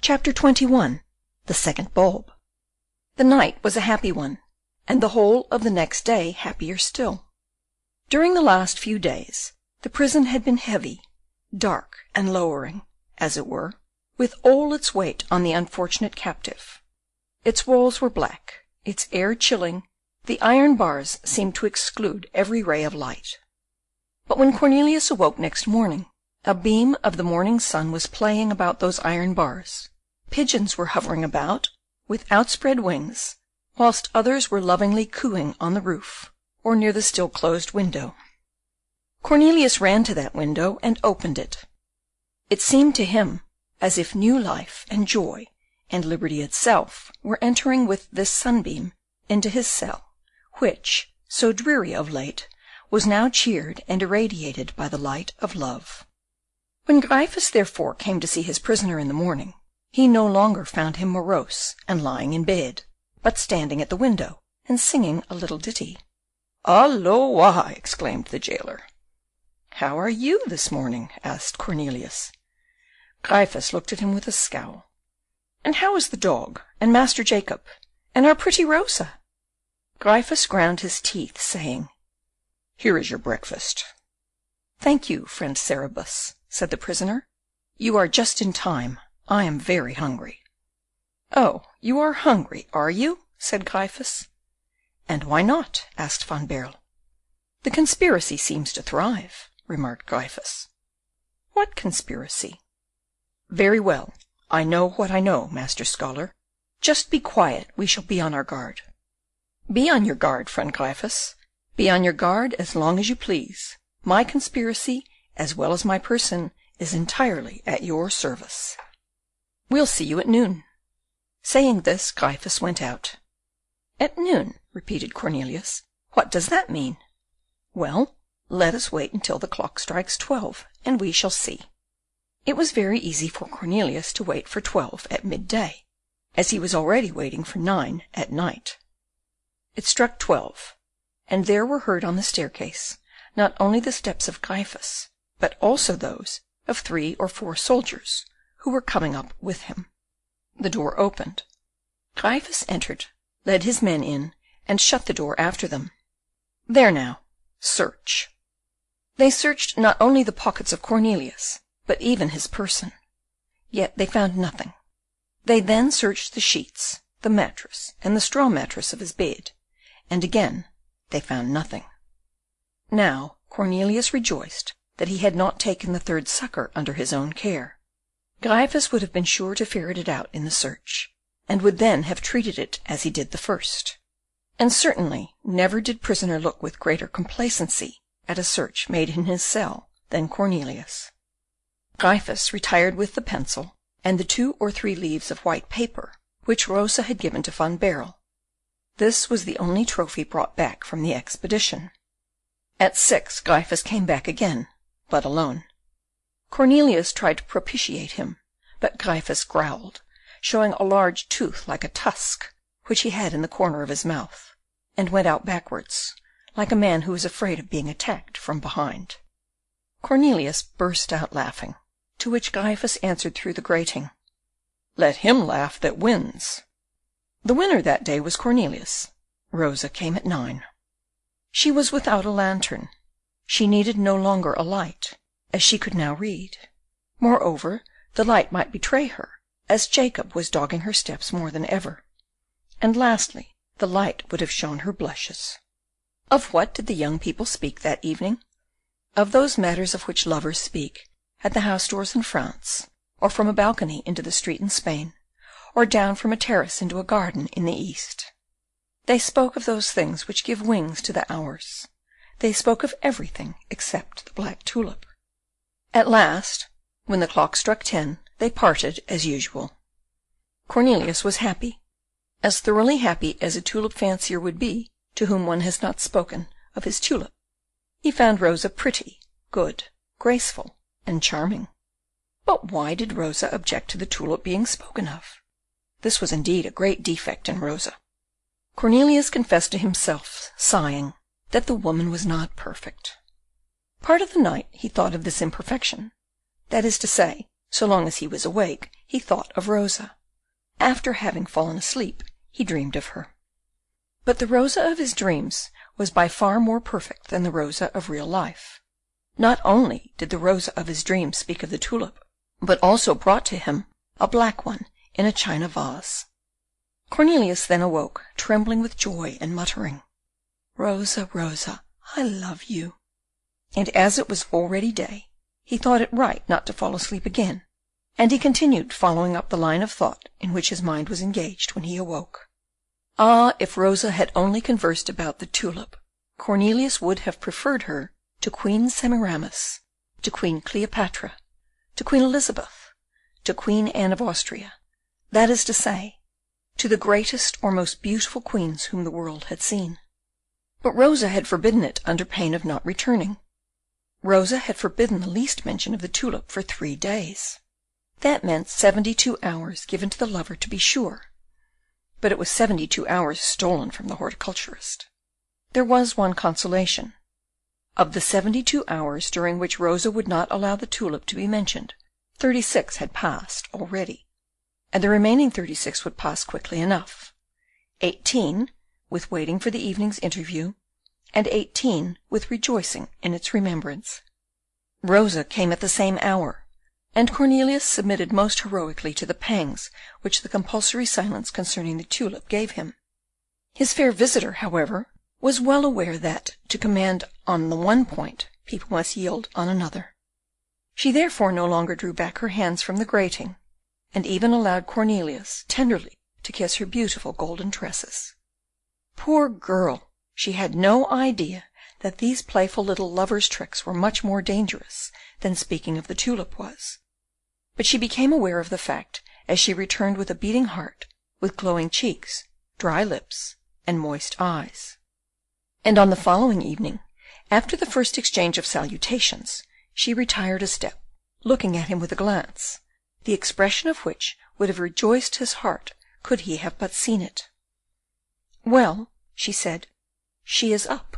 Chapter 21. The Second Bulb. The night was a happy one, and the whole of the next day happier still. During the last few days the prison had been heavy, dark, and lowering, as it were, with all its weight on the unfortunate captive. Its walls were black, its air chilling, the iron bars seemed to exclude every ray of light. But when Cornelius awoke next morning, a beam of the morning sun was playing about those iron bars. Pigeons were hovering about, with outspread wings, whilst others were lovingly cooing on the roof, or near the still closed window. Cornelius ran to that window and opened it. It seemed to him as if new life and joy and liberty itself were entering with this sunbeam into his cell, which, so dreary of late, was now cheered and irradiated by the light of love. When Gryphus therefore came to see his prisoner in the morning, he no longer found him morose and lying in bed, but standing at the window and singing a little ditty. "Halloa!" exclaimed the jailer. "How are you this morning?" asked Cornelius. Gryphus looked at him with a scowl. "And how is the dog, and Master Jacob, and our pretty Rosa?" Gryphus ground his teeth, saying, "Here is your breakfast." "Thank you, friend Cerberus," said the prisoner. "You are just in time. I am very hungry." "Oh, you are hungry, are you?" said Gryphus. "And why not?" asked Van Baerle. "The conspiracy seems to thrive," remarked Gryphus. "What conspiracy?" "Very well, I know what I know, Master Scholar. Just be quiet, we shall be on our guard." "Be on your guard, friend Gryphus. Be on your guard as long as you please. My conspiracy, as well as my person, is entirely at your service. We'll see you at noon." Saying this, Gryphus went out. "At noon," repeated Cornelius. "What does that mean?" "Well, let us wait until the clock strikes 12, and we shall see." It was very easy for Cornelius to wait for 12 at midday, as he was already waiting for 9 at night. It struck 12, and there were heard on the staircase not only the steps of Gryphus, but also those of 3 or 4 soldiers, who were coming up with him. The door opened. Gryphus entered, led his men in, and shut the door after them. "There now, search." They searched not only the pockets of Cornelius, but even his person. Yet they found nothing. They then searched the sheets, the mattress, and the straw mattress of his bed, and again they found nothing. Now Cornelius rejoiced that he had not taken the third sucker under his own care. Gryphus would have been sure to ferret it out in the search, and would then have treated it as he did the first. And certainly never did prisoner look with greater complacency at a search made in his cell than Cornelius. Gryphus retired with the pencil and the 2 or 3 leaves of white paper which Rosa had given to Van Baerle. This was the only trophy brought back from the expedition. At 6 Gryphus came back again, but alone. Cornelius tried to propitiate him, but Gryphus growled, showing a large tooth like a tusk, which he had in the corner of his mouth, and went out backwards, like a man who is afraid of being attacked from behind. Cornelius burst out laughing, to which Gryphus answered through the grating, "Let him laugh that wins." The winner that day was Cornelius. Rosa came at 9. She was without a lantern. She needed no longer a light, as she could now read. Moreover, the light might betray her, as Jacob was dogging her steps more than ever. And lastly, the light would have shown her blushes. Of what did the young people speak that evening? Of those matters of which lovers speak at the house doors in France, or from a balcony into the street in Spain, or down from a terrace into a garden in the East. They spoke of those things which give wings to the hours. They spoke of everything except the black tulip. At last, when the clock struck 10, they parted as usual. Cornelius was happy, as thoroughly happy as a tulip fancier would be to whom one has not spoken of his tulip. He found Rosa pretty, good, graceful, and charming. But why did Rosa object to the tulip being spoken of? This was indeed a great defect in Rosa. Cornelius confessed to himself, sighing, that the woman was not perfect. Part of the night he thought of this imperfection, that is to say, So long as he was awake, he thought of Rosa. After having fallen asleep, he dreamed of her. But the Rosa of his dreams was by far more perfect than the Rosa of real life. Not only did the Rosa of his dreams speak of the tulip, but also brought to him a black one in a china vase. Cornelius then awoke, trembling with joy and muttering, "Rosa, Rosa, I love you." And as it was already day, he thought it right not to fall asleep again, and he continued following up the line of thought in which his mind was engaged when he awoke. Ah, if Rosa had only conversed about the tulip, Cornelius would have preferred her to Queen Semiramis, to Queen Cleopatra, to Queen Elizabeth, to Queen Anne of Austria, that is to say, to the greatest or most beautiful queens whom the world had seen. But Rosa had forbidden it under pain of not returning. Rosa had forbidden the least mention of the tulip for 3 days. That meant 72 hours given to the lover, to be sure, but it was 72 hours stolen from the horticulturist. There was one consolation. Of the 72 hours during which Rosa would not allow the tulip to be mentioned, 36 had passed already, and the remaining 36 would pass quickly enough. 18 with waiting for the evening's interview, and 18 with rejoicing in its remembrance. Rosa came at the same hour, and Cornelius submitted most heroically to the pangs which the compulsory silence concerning the tulip gave him. His fair visitor, however, was well aware that, to command on the one point, people must yield on another. She therefore no longer drew back her hands from the grating, and even allowed Cornelius tenderly to kiss her beautiful golden tresses. Poor girl! She had no idea that these playful little lovers' tricks were much more dangerous than speaking of the tulip was. But she became aware of the fact as she returned with a beating heart, with glowing cheeks, dry lips, and moist eyes. And on the following evening, after the first exchange of salutations, she retired a step, looking at him with a glance, the expression of which would have rejoiced his heart could he have but seen it. "Well," she said, "she is up."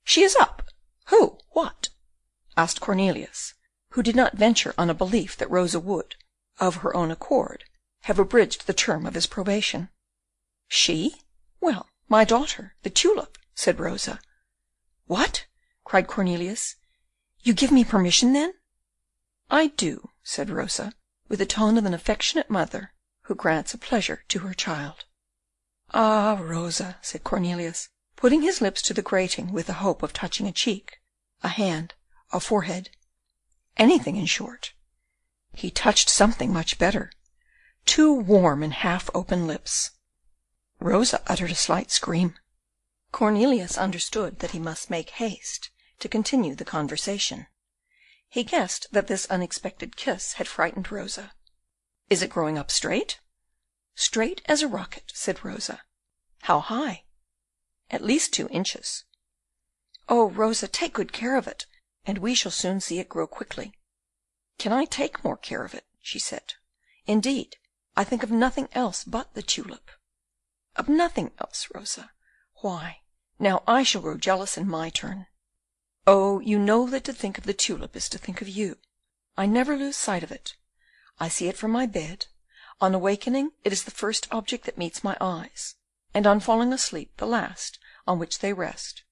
"She is up? Who? What?" asked Cornelius, who did not venture on a belief that Rosa would, of her own accord, have abridged the term of his probation. "She? Well, my daughter, the tulip," said Rosa. "What?" cried Cornelius. "You give me permission, then?" "I do," said Rosa, with the tone of an affectionate mother who grants a pleasure to her child. "Ah, Rosa," said Cornelius, putting his lips to the grating with the hope of touching a cheek, a hand, a forehead, anything in short. He touched something much better, 2 warm and half-open lips. Rosa uttered a slight scream. Cornelius understood that he must make haste to continue the conversation. He guessed that this unexpected kiss had frightened Rosa. "Is it growing up straight?" "Straight as a rocket," said Rosa. "How high?" "At least 2 inches." "Oh, Rosa, take good care of it, and we shall soon see it grow quickly." "Can I take more care of it?" she said. "Indeed, I think of nothing else but the tulip." "Of nothing else, Rosa? Why, now I shall grow jealous in my turn." "Oh, you know that to think of the tulip is to think of you. I never lose sight of it. I see it from my bed. On awakening, it is the first object that meets my eyes, and on falling asleep the last on which they rest.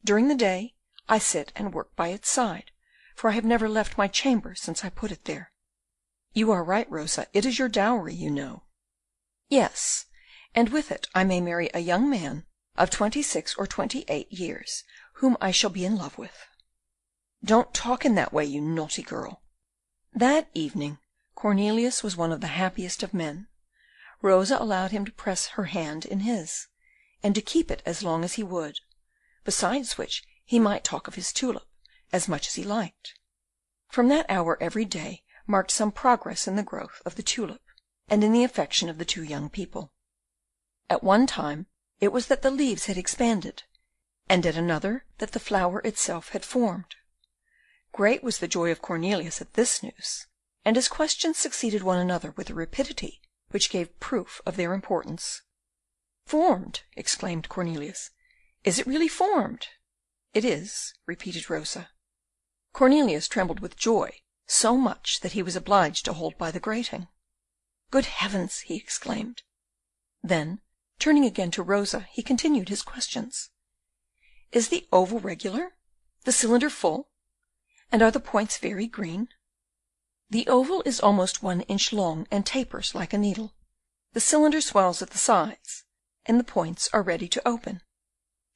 During the day I sit and work by its side, for I have never left my chamber since I put it there." "You are right, Rosa, it is your dowry, you know." "Yes, and with it I may marry a young man of 26 or 28 years, whom I shall be in love with." "Don't talk in that way, you naughty girl." That evening Cornelius was one of the happiest of men. Rosa allowed him to press her hand in his, and to keep it as long as he would, besides which he might talk of his tulip as much as he liked. From that hour every day marked some progress in the growth of the tulip, and in the affection of the 2 young people. At one time it was that the leaves had expanded, and at another that the flower itself had formed. Great was the joy of Cornelius at this news, and his questions succeeded one another with a rapidity which gave proof of their importance. "Formed!" exclaimed Cornelius. "Is it really formed?" "It is," repeated Rosa. Cornelius trembled with joy so much that he was obliged to hold by the grating. "Good heavens!" he exclaimed. Then, turning again to Rosa, he continued his questions. "Is the oval regular? The cylinder full? And are the points very green?" "The oval is almost 1 inch long, and tapers like a needle. The cylinder swells at the sides, and the points are ready to open."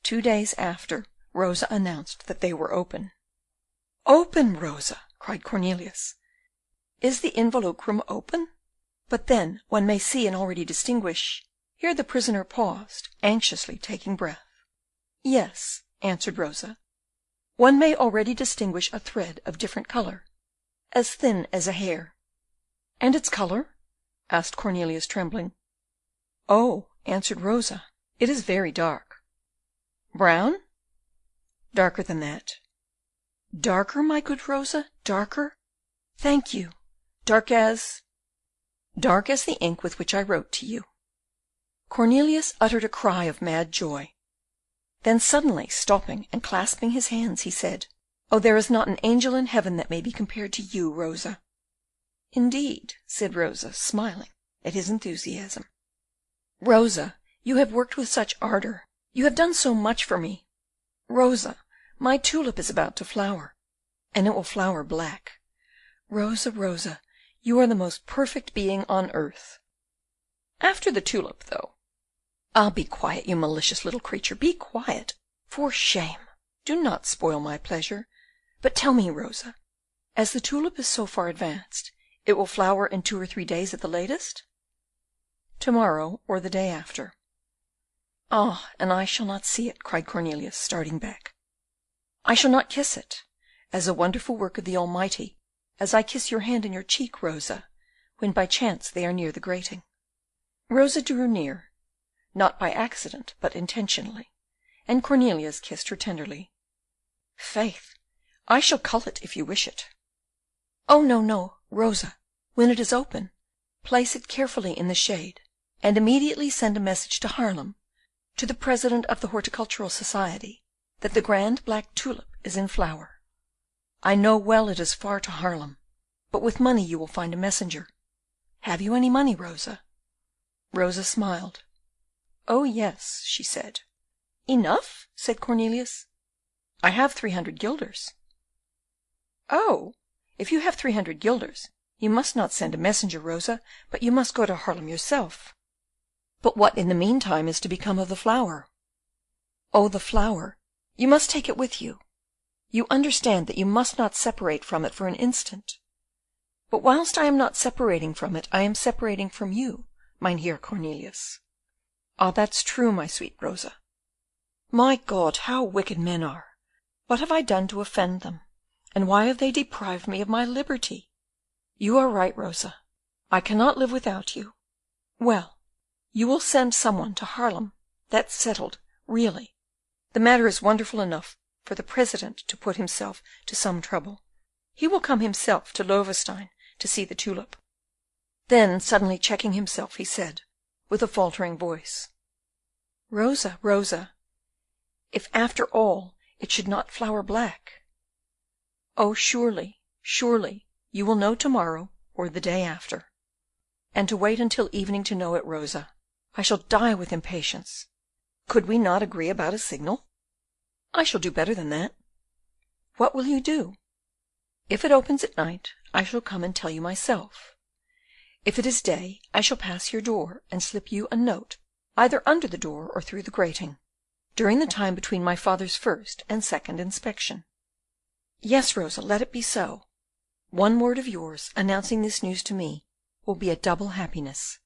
2 days after, Rosa announced that they were open. "Open, Rosa!" cried Cornelius. "Is the involucrum open? But then one may see and already distinguish—" Here the prisoner paused, anxiously taking breath. "Yes," answered Rosa, "one may already distinguish a thread of different colour, as thin as a hair." "And its colour?" asked Cornelius, trembling. "Oh," answered Rosa, "it is very dark." "Brown?" "Darker than that." "Darker, my good Rosa, darker? Thank you. Dark as—" "Dark as the ink with which I wrote to you." Cornelius uttered a cry of mad joy. Then suddenly stopping and clasping his hands, he said, "Oh, there is not an angel in heaven that may be compared to you, Rosa." "Indeed," said Rosa, smiling at his enthusiasm. "Rosa, you have worked with such ardour, you have done so much for me. Rosa, my tulip is about to flower, and it will flower black. Rosa, Rosa, you are the most perfect being on earth." "After the tulip, though." "Ah, be quiet, you malicious little creature, be quiet. For shame! Do not spoil my pleasure. But tell me, Rosa, as the tulip is so far advanced, it will flower in 2 or 3 days at the latest?" "To-morrow, or the day after." "Ah, and I shall not see it," cried Cornelius, starting back. "I shall not kiss it, as a wonderful work of the Almighty, as I kiss your hand and your cheek, Rosa, when by chance they are near the grating." Rosa drew near, not by accident but intentionally, and Cornelius kissed her tenderly. "Faith, I shall cull it if you wish it." "Oh, no, no, Rosa, when it is open, place it carefully in the shade, and immediately send a message to Haarlem, to the president of the Horticultural Society, that the grand black tulip is in flower. I know well it is far to Haarlem, but with money you will find a messenger. Have you any money, Rosa?" Rosa smiled. "Oh, yes," she said. "Enough?" said Cornelius. "I have 300 guilders." "Oh, if you have 300 guilders, you must not send a messenger, Rosa, but you must go to Haarlem yourself." "But what in the meantime is to become of the flower?" "Oh, the flower, you must take it with you. You understand that you must not separate from it for an instant. But whilst I am not separating from it, I am separating from you, Mynheer Cornelius." "Ah, that's true, my sweet Rosa. My God, how wicked men are! What have I done to offend them? And why have they deprived me of my liberty? You are right, Rosa. I cannot live without you. Well, you will send some one to Haarlem. That's settled, really. The matter is wonderful enough for the president to put himself to some trouble. He will come himself to Loewestein to see the tulip." Then, suddenly checking himself, he said, with a faltering voice, "Rosa, Rosa, if after all it should not flower black, oh, surely, surely, you will know to-morrow or the day after. And to wait until evening to know it, Rosa, I shall die with impatience. Could we not agree about a signal?" "I shall do better than that." "What will you do?" "If it opens at night, I shall come and tell you myself. If it is day, I shall pass your door and slip you a note either under the door or through the grating, during the time between my father's first and second inspection." "Yes, Rosa, let it be so. One word of yours, announcing this news to me, will be a double happiness."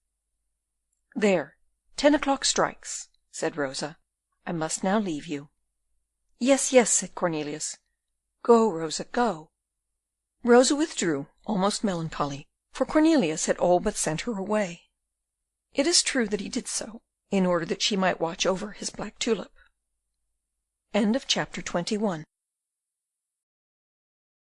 "There, 10 o'clock strikes," said Rosa. "I must now leave you." "Yes, yes," said Cornelius. "Go, Rosa, go." Rosa withdrew, almost melancholy, for Cornelius had all but sent her away. It is true that he did so, in order that she might watch over his black tulip. Chapter 22.